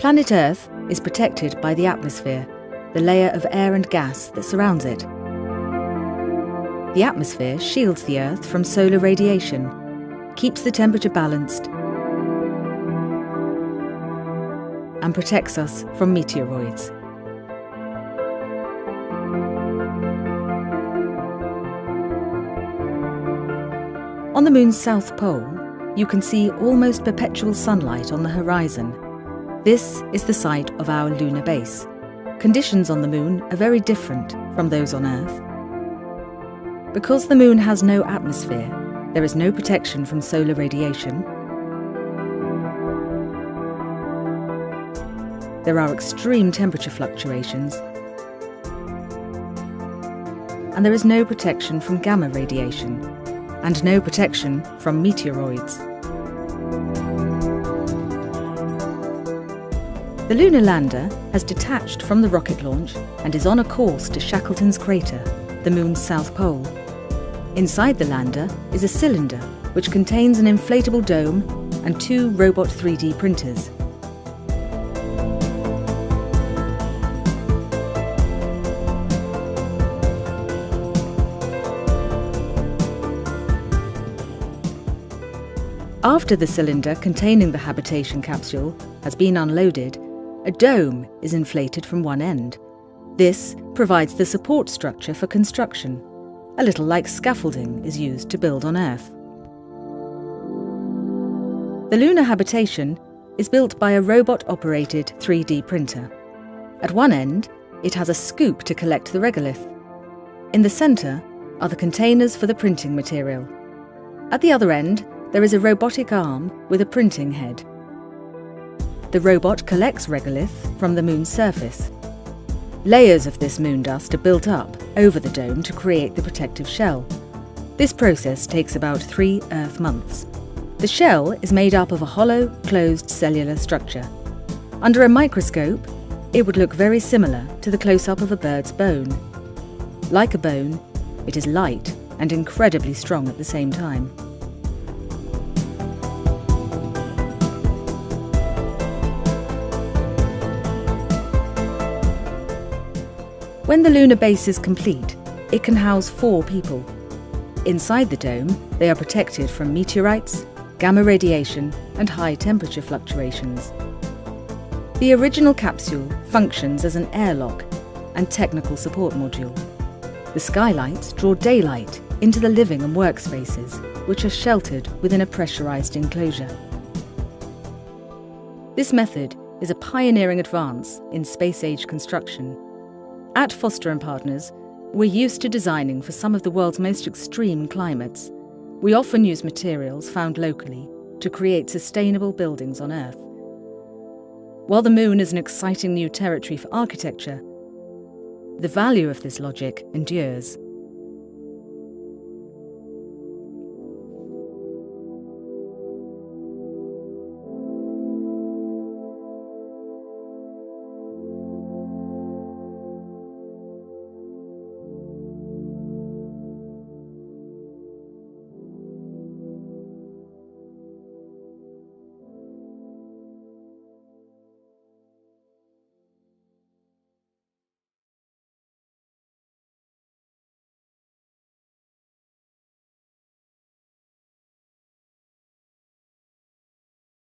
Planet Earth is protected by the atmosphere, the layer of air and gas that surrounds it. The atmosphere shields the Earth from solar radiation, keeps the temperature balanced, and protects us from meteoroids. On the Moon's south pole, you can see almost perpetual sunlight on the horizon. This is the site of our lunar base. Conditions on the Moon are very different from those on Earth. Because the Moon has no atmosphere, there is no protection from solar radiation. There are extreme temperature fluctuations, and there is no protection from gamma radiation, and no protection from meteoroids. The lunar lander has detached from the rocket launch and is on a course to Shackleton's crater, the Moon's south pole. Inside the lander is a cylinder which contains an inflatable dome and 2 robot 3D printers. After the cylinder containing the habitation capsule has been unloaded, a dome is inflated from one end. This provides the support structure for construction, a little like scaffolding is used to build on Earth. The lunar habitation is built by a robot-operated 3D printer. At one end, it has a scoop to collect the regolith. In the centre are the containers for the printing material. At the other end, there is a robotic arm with a printing head. The robot collects regolith from the Moon's surface. Layers of this moon dust are built up over the dome to create the protective shell. This process takes about 3 Earth months. The shell is made up of a hollow, closed cellular structure. Under a microscope, it would look very similar to the close-up of a bird's bone. Like a bone, it is light and incredibly strong at the same time. When the lunar base is complete, it can house 4 people. Inside the dome, they are protected from meteorites, gamma radiation, and high temperature fluctuations. The original capsule functions as an airlock and technical support module. The skylights draw daylight into the living and workspaces, which are sheltered within a pressurized enclosure. This method is a pioneering advance in space-age construction. At Foster & Partners, we're used to designing for some of the world's most extreme climates. We often use materials found locally to create sustainable buildings on Earth. While the Moon is an exciting new territory for architecture, the value of this logic endures.